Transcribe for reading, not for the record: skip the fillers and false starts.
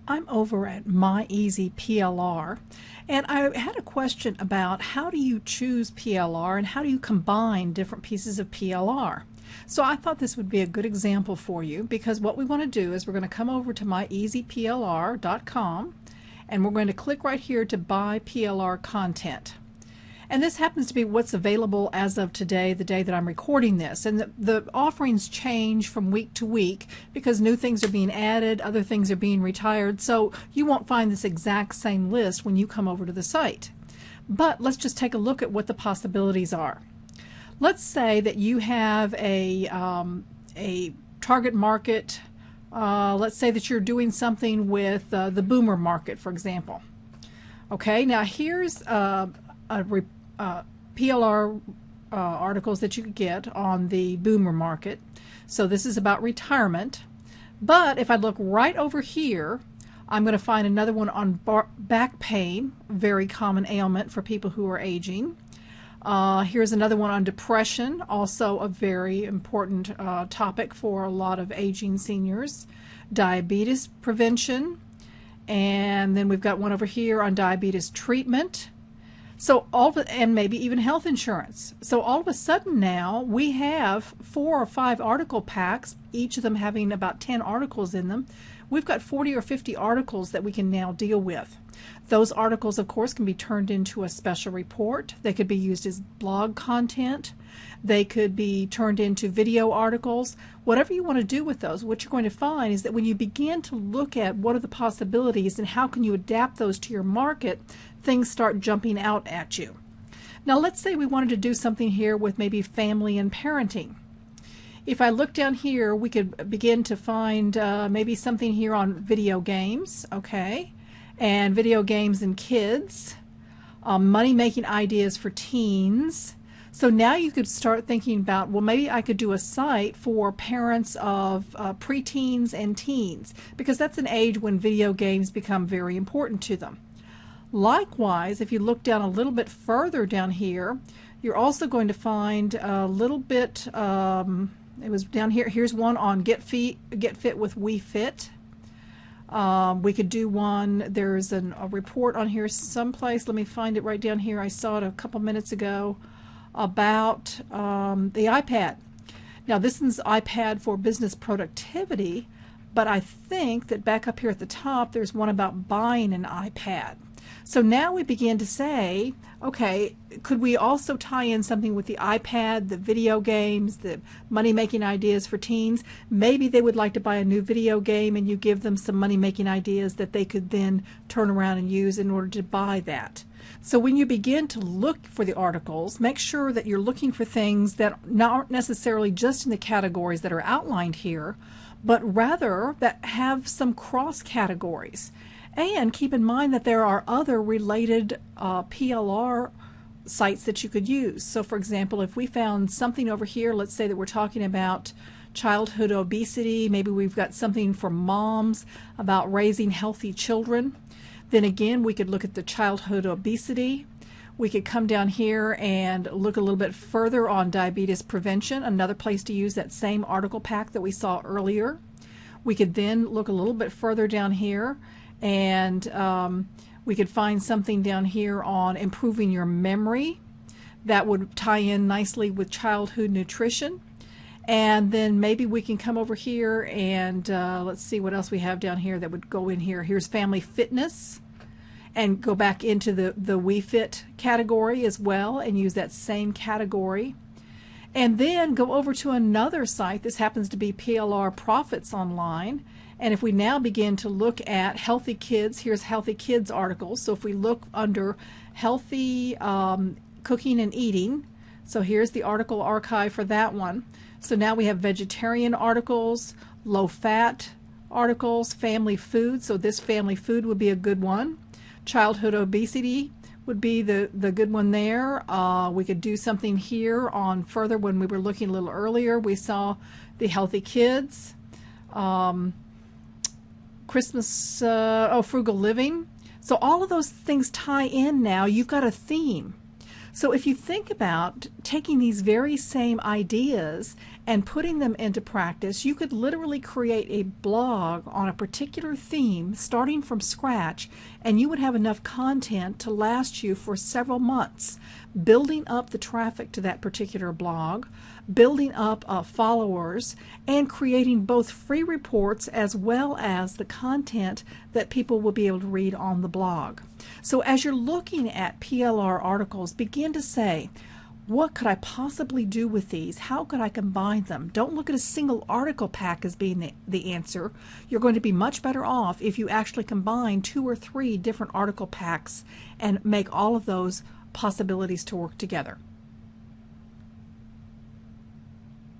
I'm over at My Easy PLR, and I had a question about how do you choose PLR and how do you combine different pieces of PLR. So I thought this would be a good example for you, because what we want to do is we're going to come over to myeasyplr.com and we're going to click right here to buy PLR content. And this happens to be what's available as of today, the day that I'm recording this. And the offerings change from week to week because new things are being added, other things are being retired. So you won't find this exact same list when you come over to the site. But let's just take a look at what the possibilities are. Let's say that you have a target market. Let's say that you're doing something with the boomer market, for example. Okay, now here's PLR articles that you could get on the boomer market. So this is about retirement. But if I look right over here, I'm going to find another one on back pain, very common ailment for people who are aging. Here's another one on depression, also a very important topic for a lot of aging seniors. Diabetes prevention. And then we've got one over here on diabetes treatment. So and maybe even health insurance. So all of a sudden now we have 4 or 5 article packs, each of them having about 10 articles in them. We've got 40 or 50 articles that we can now deal with. Those articles, of course, can be turned into a special report. They could be used as blog content. They could be turned into video articles. Whatever you want to do with those, what you're going to find is that when you begin to look at what are the possibilities and how can you adapt those to your market, things start jumping out at you. Now let's say we wanted to do something here with maybe family and parenting. If I look down here, we could begin to find maybe something here on video games, okay, and video games and kids, money-making ideas for teens. So now you could start thinking about, well, maybe I could do a site for parents of preteens and teens, because that's an age when video games become very important to them. Likewise, if you look down a little bit further down here, you're also going to find a little bit, it was down here, here's one on Get Fit with We Fit. We could do one, there's a report on here someplace, let me find it right down here, I saw it a couple minutes ago, about the iPad. Now this is iPad for business productivity, but I think that back up here at the top there's one about buying an iPad. So now we begin to say, okay, could we also tie in something with the iPad, the video games, the money-making ideas for teens? Maybe they would like to buy a new video game and you give them some money-making ideas that they could then turn around and use in order to buy that. So when you begin to look for the articles, make sure that you're looking for things that aren't necessarily just in the categories that are outlined here, but rather that have some cross categories. And keep in mind that there are other related PLR sites that you could use. So for example, if we found something over here, let's say that we're talking about childhood obesity, maybe we've got something for moms about raising healthy children, then again we could look at the childhood obesity. We could come down here and look a little bit further on diabetes prevention, another place to use that same article pack that we saw earlier. We could then look a little bit further down here and we could find something down here on improving your memory that would tie in nicely with childhood nutrition. And then maybe we can come over here and let's see what else we have down here that would go in here. Here's family fitness, and go back into the We Fit category as well and use that same category. And then go over to another site. This happens to be PLR Profits Online. And if we now begin to look at healthy kids, here's healthy kids articles. So if we look under healthy cooking and eating, so here's the article archive for that one. So now we have vegetarian articles, low fat articles, family food. So this family food would be a good one. Childhood obesity would be the good one there. We could do something here on further when we were looking a little earlier. We saw the healthy kids. Christmas, frugal living. So all of those things tie in now. You've got a theme. So if you think about taking these very same ideas and putting them into practice, you could literally create a blog on a particular theme starting from scratch, and you would have enough content to last you for several months, building up the traffic to that particular blog, building up followers, and creating both free reports as well as the content that people will be able to read on the blog. So as you're looking at PLR articles, begin to say, what could I possibly do with these? How could I combine them? Don't look at a single article pack as being the answer. You're going to be much better off if you actually combine 2 or 3 different article packs and make all of those possibilities to work together.